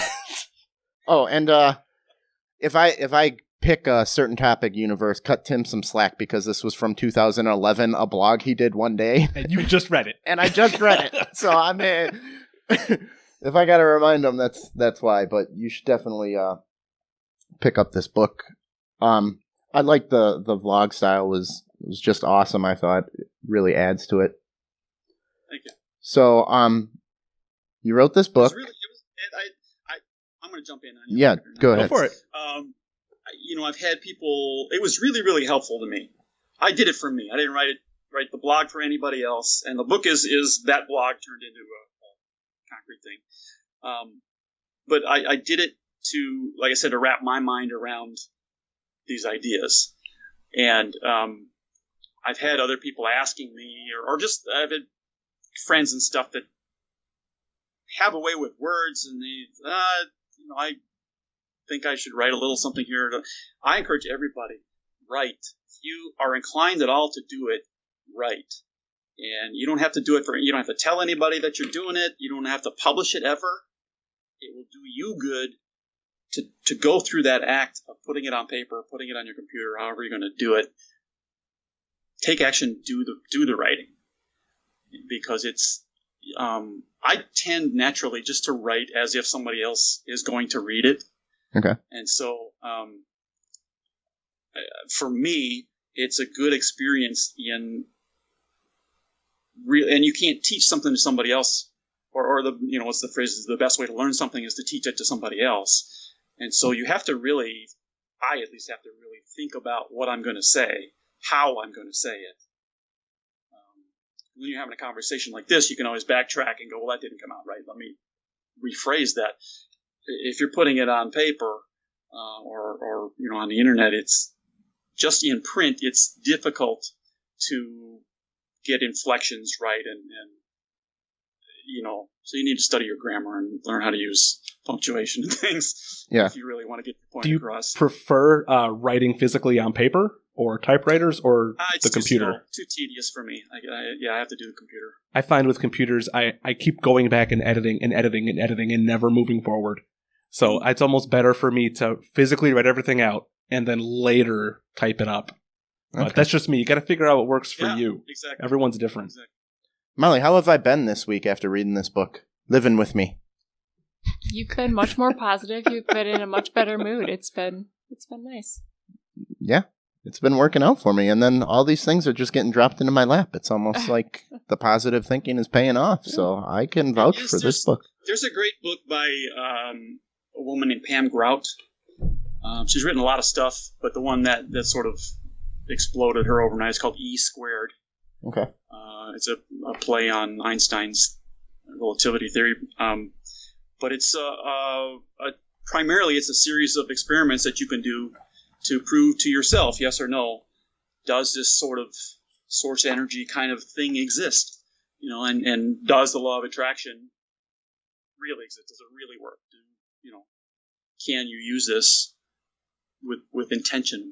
Oh, and if I pick a certain topic universe, cut Tim some slack because this was from 2011, a blog he did one day. And you just read it. And I just read it. So I mean, if I got to remind him, that's why. But you should definitely pick up this book. I like the vlog style was just awesome. I thought it really adds to it. Thank you. So you wrote this book. I'm going to jump in on you. Yeah, go ahead. Go for it. I've had people. It was really, really helpful to me. I did it for me. I didn't write the blog for anybody else. And the book is that blog turned into a concrete thing. But I did it to, like I said, to wrap my mind around these ideas. And I've had other people asking me, or just I've had friends and stuff that have a way with words, and they, I think I should write a little something here. I encourage everybody, write. If you are inclined at all to do it, write. And you don't have to do it you don't have to tell anybody that you're doing it. You don't have to publish it ever. It will do you good to go through that act of putting it on paper, putting it on your computer, however you're going to do it. Take action, do the writing. Because it's, I tend naturally just to write as if somebody else is going to read it. Okay. And so, for me, it's a good experience and you can't teach something to somebody else, or what's the phrase? The best way to learn something is to teach it to somebody else. And so you have to I at least have to really think about what I'm going to say, how I'm going to say it. When you're having a conversation like this, you can always backtrack and go, well, that didn't come out right. Let me rephrase that. If you're putting it on paper or on the internet, it's just in print. It's difficult to get inflections right, and so you need to study your grammar and learn how to use punctuation and things. Yeah. If you really want to get the point Do you across. prefer writing physically on paper or typewriters or the computer? It's too tedious for me. I have to do the computer. I find with computers, I keep going back and editing and never moving forward. So it's almost better for me to physically write everything out and then later type it up. Okay. But that's just me. You got to figure out what works for you. Exactly. Everyone's different. Exactly. Molly, how have I been this week after reading this book? Living with me. You've been much more positive. You've been in a much better mood. It's been nice. Yeah, it's been working out for me. And then all these things are just getting dropped into my lap. It's almost like the positive thinking is paying off. So I can vouch for this book. There's a great book by a woman named Pam Grout. She's written a lot of stuff, but the one that sort of exploded her overnight is called E Squared. Okay. It's a play on Einstein's relativity theory. But it's primarily it's a series of experiments that you can do to prove to yourself, yes or no, does this sort of source energy kind of thing exist? And does the law of attraction really exist? Does it really work? Can you use this with intention?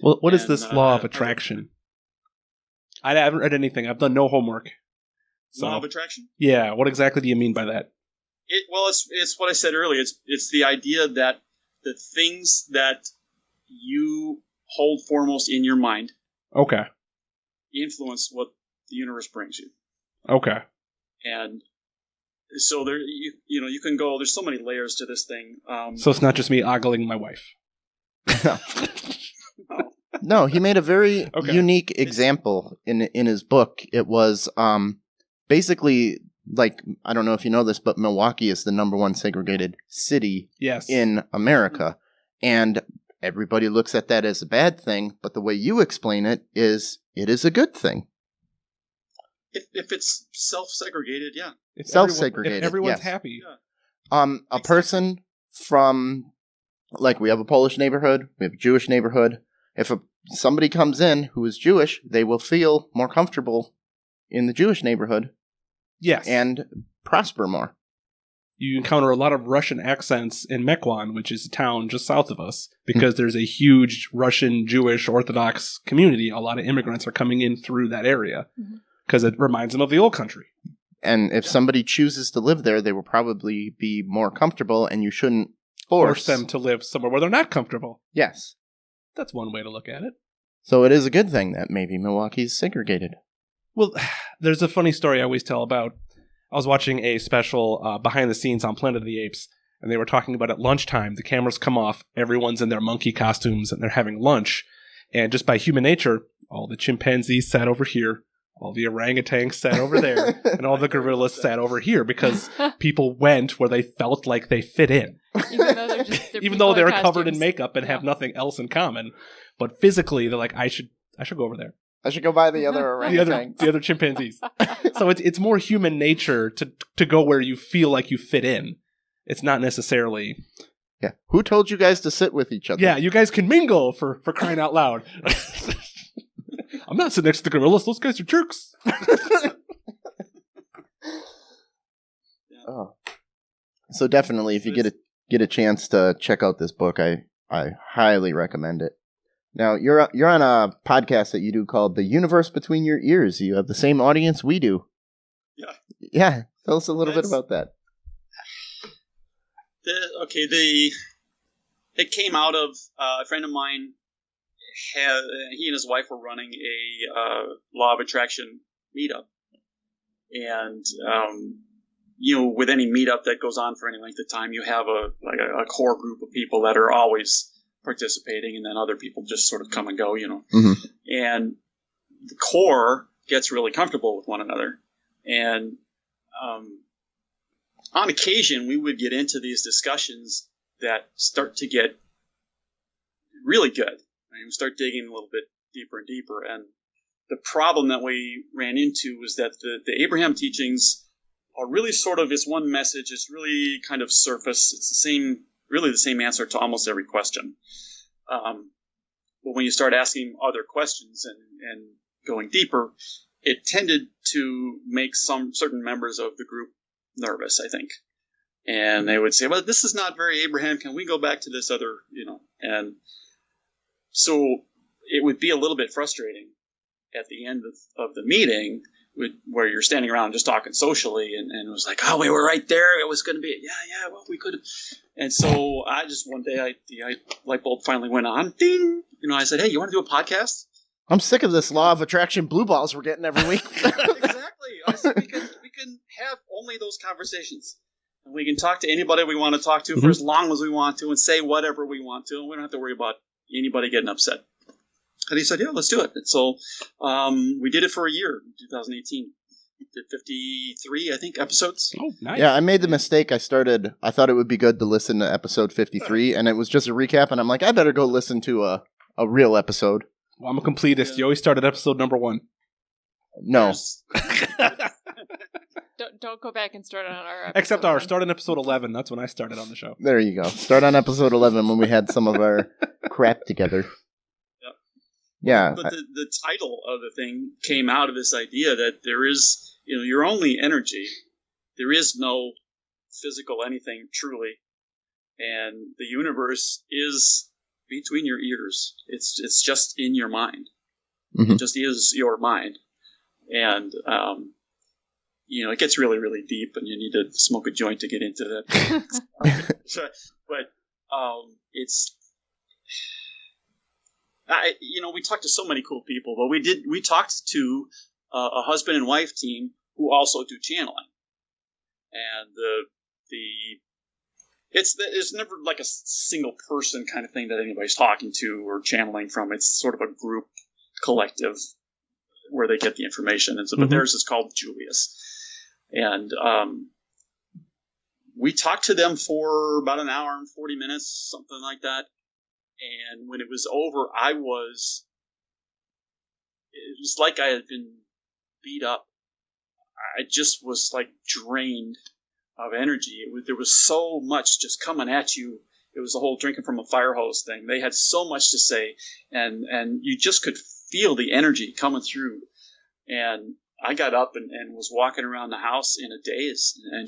Well, what is this law of attraction? I haven't read anything. I've done no homework. So, law of attraction? Yeah. What exactly do you mean by that? It's what I said earlier. It's the idea that the things that you hold foremost in your mind, okay, influence what the universe brings you. Okay. And so there, you can go. There's so many layers to this thing. So it's not just me ogling my wife. No, he made a very unique example in his book. It was basically, like, I don't know if you know this, but Milwaukee is the #1 segregated city in America. And everybody looks at that as a bad thing, but the way you explain it is a good thing. If it's self-segregated, yeah. It's self-segregated, if everyone's yes. happy. Yeah. A person from, like, we have a Polish neighborhood, we have a Jewish neighborhood. If somebody comes in who is Jewish, they will feel more comfortable in the Jewish neighborhood. Yes. And prosper more. You encounter a lot of Russian accents in Mequon, which is a town just south of us, because there's a huge Russian Jewish Orthodox community. A lot of immigrants are coming in through that area because it reminds them of the old country. And if somebody chooses to live there, they will probably be more comfortable, and you shouldn't force them to live somewhere where they're not comfortable. Yes. That's one way to look at it. So it is a good thing that maybe Milwaukee's segregated. Well, there's a funny story I always tell about. I was watching a special behind the scenes on Planet of the Apes, and they were talking about at lunchtime, the cameras come off, everyone's in their monkey costumes, and they're having lunch. And just by human nature, all the chimpanzees sat over here, all the orangutans sat over there, and all the gorillas sat over here because people went where they felt like they fit in. Even though they're covered in makeup and have nothing else in common. But physically, they're like, I should go over there. I should go by the other orangutans. the other chimpanzees. So it's more human nature to go where you feel like you fit in. It's not necessarily... Yeah. Who told you guys to sit with each other? Yeah, you guys can mingle for crying out loud. I'm not sitting next to the gorillas. Those guys are jerks. Oh. So definitely, if you get a chance to check out this book, I highly recommend it. Now, you're on a podcast that you do called The Universe Between Your Ears. You have the same audience we do. Yeah. Yeah. Tell us a little bit about that. It came out of a friend of mine. He and his wife were running a law of attraction meetup, and with any meetup that goes on for any length of time, you have a core group of people that are always participating, and then other people just sort of come and go, Mm-hmm. And the core gets really comfortable with one another, and on occasion we would get into these discussions that start to get really good. We start digging a little bit deeper and deeper, and the problem that we ran into was that the Abraham teachings are really sort of, it's one message. It's really kind of surface. It's really the same answer to almost every question. But when you start asking other questions and going deeper, it tended to make some certain members of the group nervous, I think. And they would say, well, this is not very Abraham. Can we go back to this other, and so it would be a little bit frustrating at the end of the meeting where you're standing around just talking socially, and it was like, oh, we were right there. It was going to be, well, we could have. And so one day, the light bulb finally went on. Ding! I said, hey, you want to do a podcast? I'm sick of this law of attraction blue balls we're getting every week. Exactly. I said, we can have only those conversations. And we can talk to anybody we want to talk to for as long as we want to and say whatever we want to, and we don't have to worry about anybody getting upset. And he said, yeah, let's do it. And so we did it for a year, 2018. Did 53, I think, episodes. Oh, nice. Yeah, I made the mistake. I thought it would be good to listen to episode 53, and it was just a recap, and I'm like, I better go listen to a real episode. Well, I'm a completist. Yeah. You always start at episode number 1. No. Don't go back and start on our episode. Except start on episode 11. That's when I started on the show. There you go. Start on episode 11 when we had some of our crap together. Yep. Yeah. But the title of the thing came out of this idea that there is, you're only energy. There is no physical anything truly. And the universe is between your ears. It's just in your mind. Mm-hmm. It just is your mind. And, it gets really, really deep, and you need to smoke a joint to get into that. But we talked to so many cool people, but we talked to a husband and wife team who also do channeling, and it's never like a single person kind of thing that anybody's talking to or channeling from. It's sort of a group collective where they get the information, and so but theirs is called Julius. And we talked to them for about an hour and 40 minutes, something like that. And when it was over, it was like I had been beat up. I just was like drained of energy. There was so much just coming at you. It was the whole drinking from a fire hose thing. They had so much to say, and you just could feel the energy coming through. And I got up and was walking around the house in a daze, and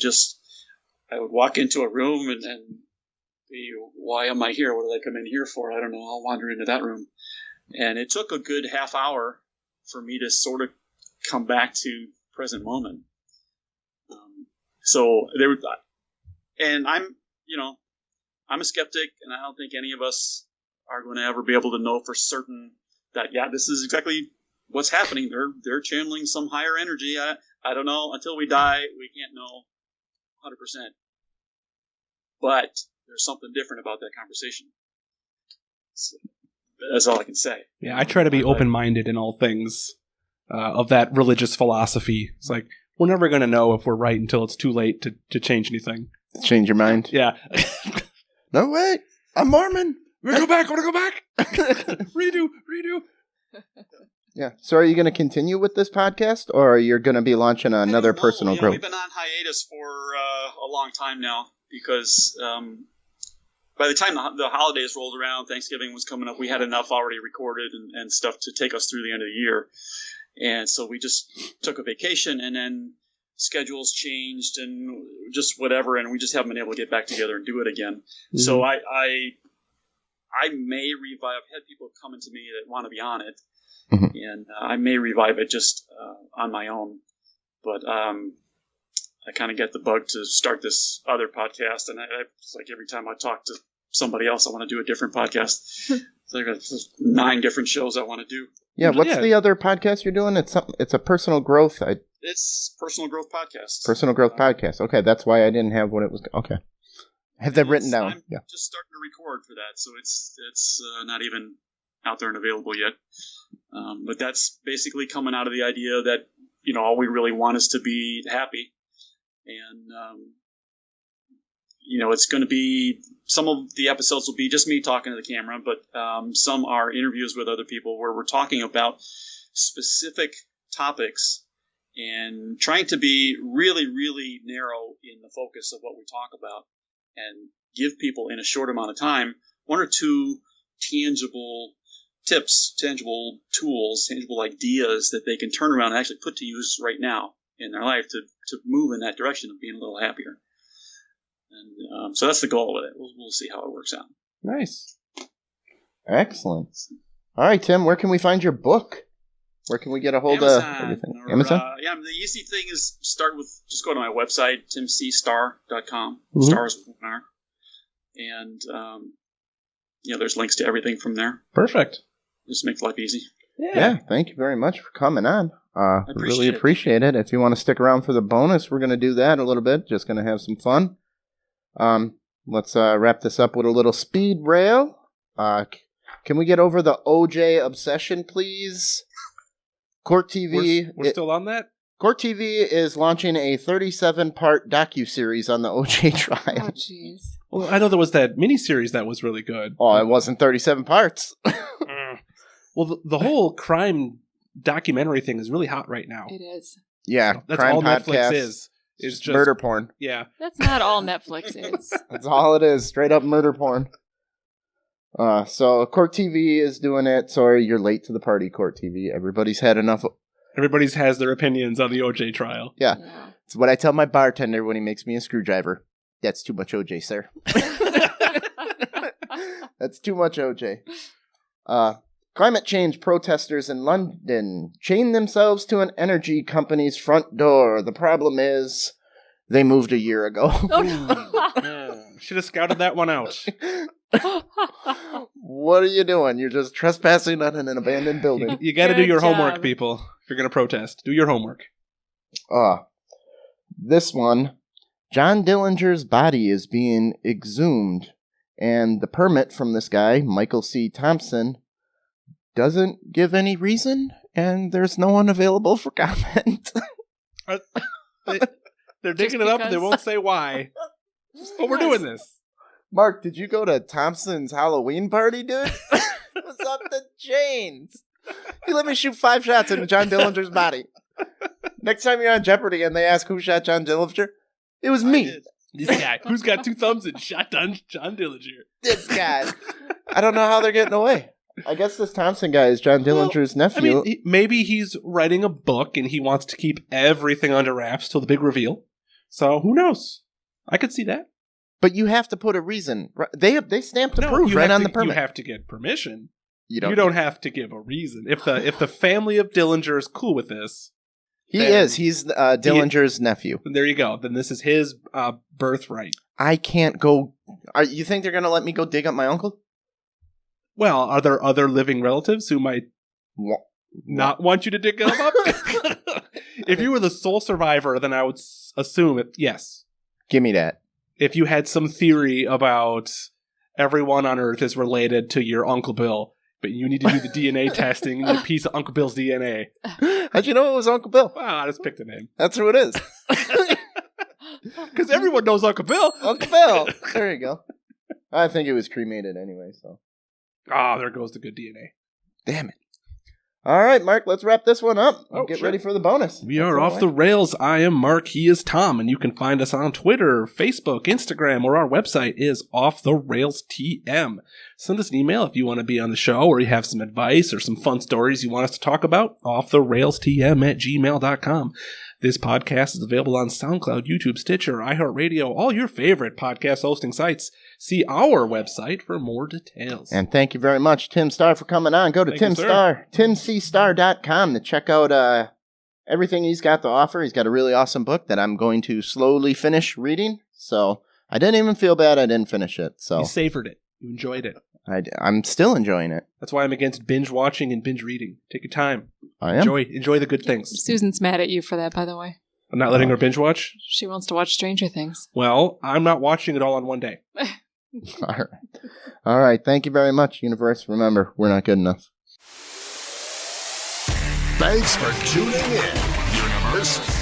I would walk into a room and be, why am I here? What did I come in here for? I don't know. I'll wander into that room. And it took a good half hour for me to sort of come back to present moment. So there, and I'm I'm a skeptic, and I don't think any of us are going to ever be able to know for certain that, yeah, this is exactly what's happening. They're channeling some higher energy. I don't know. Until we die, we can't know 100%. But there's something different about that conversation. So that's all I can say. Yeah, I try to be open-minded in all things of that religious philosophy. It's like, we're never going to know if we're right until it's too late to change anything. Change your mind? Yeah. No, wait. I'm Mormon. I want to go back. Redo. Yeah. So are you going to continue with this podcast, or are you going to be launching another personal growth? We've been on hiatus for a long time now because by the time the holidays rolled around, Thanksgiving was coming up, we had enough already recorded and stuff to take us through the end of the year. And so we just took a vacation, and then schedules changed and just whatever, and we just haven't been able to get back together and do it again. Mm-hmm. So I may revive. I've had people coming to me that want to be on it, mm-hmm. and I may revive it just on my own. But I kind of get the bug to start this other podcast, and it's like every time I talk to somebody else, I want to do a different podcast. So I got 9 different shows I want to do. Yeah, what's the other podcast you're doing? It's a personal growth. It's Personal Growth Podcast. Personal Growth Podcast. Okay, that's why I didn't have what it was. Okay, I have that written down. I'm just starting to record for that, so it's not even out there and available yet. But that's basically coming out of the idea that all we really want is to be happy, and it's going to be, some of the episodes will be just me talking to the camera, but some are interviews with other people where we're talking about specific topics and trying to be really, really narrow in the focus of what we talk about and give people in a short amount of time 1 or 2 tangible tips, tangible tools, tangible ideas that they can turn around and actually put to use right now in their life to move in that direction of being a little happier. And so that's the goal with it. We'll see how it works out. Nice. Excellent. All right, Tim, where can we find your book? Where can we get a hold of everything? Amazon? The easy thing is just go to my website, timcstar.com. Mm-hmm. Stars with an R. And, there's links to everything from there. Perfect. Just makes life easy. Yeah, thank you very much for coming on. Really appreciate it. If you want to stick around for the bonus, we're going to do that a little bit. Just going to have some fun. Let's wrap this up with a little speed rail. Can we get over the OJ obsession, please? Court TV. We're still on that? Court TV is launching a 37-part docuseries on the OJ trial. Oh, jeez. Well, I know there was that miniseries that was really good. Oh, it wasn't 37 parts. Well, the whole crime documentary thing is really hot right now. It is. Yeah, that's crime all podcast Netflix is just murder porn. Yeah. That's not all Netflix is. That's all it is. Straight up murder porn. So Court TV is doing it. Sorry, you're late to the party, Court TV. Everybody's had enough. Everybody's has their opinions on the OJ trial. Yeah. It's what I tell my bartender when he makes me a screwdriver. That's too much OJ, sir. That's too much OJ. Climate change protesters in London chain themselves to an energy company's front door. The problem is they moved a year ago. Oh, no. Should have scouted that one out. What are you doing? You're just trespassing on an abandoned building. You got to do your Good homework, job. people. If you're going to protest, do your homework. This one, John Dillinger's body is being exhumed, and the permit from this guy, Michael C. Thompson, doesn't give any reason, and there's no one available for comment. They're digging it up and they won't say why. But we're doing this. Mark, did you go to Thompson's Halloween party, dude? What's up the chains? You let me shoot 5 shots into John Dillinger's body. Next time you're on Jeopardy and they ask who shot John Dillinger, it was me. This guy who's got 2 thumbs and shot down John Dillinger. This guy. I don't know how they're getting away. I guess this Thompson guy is John Dillinger's nephew. I mean, maybe he's writing a book and he wants to keep everything under wraps till the big reveal. So who knows? I could see that. But you have to put a reason. They stamped the proof right on the permit. You have to get permission. You don't have to give a reason. If the family of Dillinger is cool with this, He then- is. He's Dillinger's nephew. There you go. Then this is his birthright. I can't go. You think they're going to let me go dig up my uncle? Well, are there other living relatives who might Wha- not want you to dig them up? If you were the sole survivor, then I would assume it. Yes. Give me that. If you had some theory about everyone on Earth is related to your Uncle Bill, but you need to do the DNA testing, you need a piece of Uncle Bill's DNA. How'd you know it was Uncle Bill? Wow, I just picked a name. That's who it is. Because everyone knows Uncle Bill. Uncle Bill. There you go. I think it was cremated anyway, so. Ah, there goes the good DNA. Damn it. All right, Mark, let's wrap this one up. Oh, Get sure. ready for the bonus. We are off the rails. I am Mark. He is Tom. And you can find us on Twitter, Facebook, Instagram, or our website is Off the Rails TM. Send us an email if you want to be on the show or you have some advice or some fun stories you want us to talk about. offtherailstm@gmail.com. This podcast is available on SoundCloud, YouTube, Stitcher, iHeartRadio, all your favorite podcast hosting sites. See our website for more details. And thank you very much, Tim Starr, for coming on. Go to Thank you, timcstar.com to check out everything he's got to offer. He's got a really awesome book that I'm going to slowly finish reading. So I didn't even feel bad I didn't finish it. So You savored it. You enjoyed it. I'm still enjoying it. That's why I'm against binge watching and binge reading. Take your time. I am. Enjoy the good things. Susan's mad at you for that, by the way. I'm not letting her binge watch. She wants to watch Stranger Things. Well, I'm not watching it all in one day. All right. All right. Thank you very much, universe. Remember, we're not good enough. Thanks for tuning in, universe.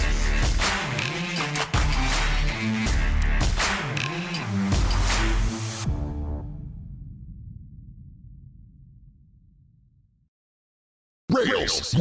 Rails.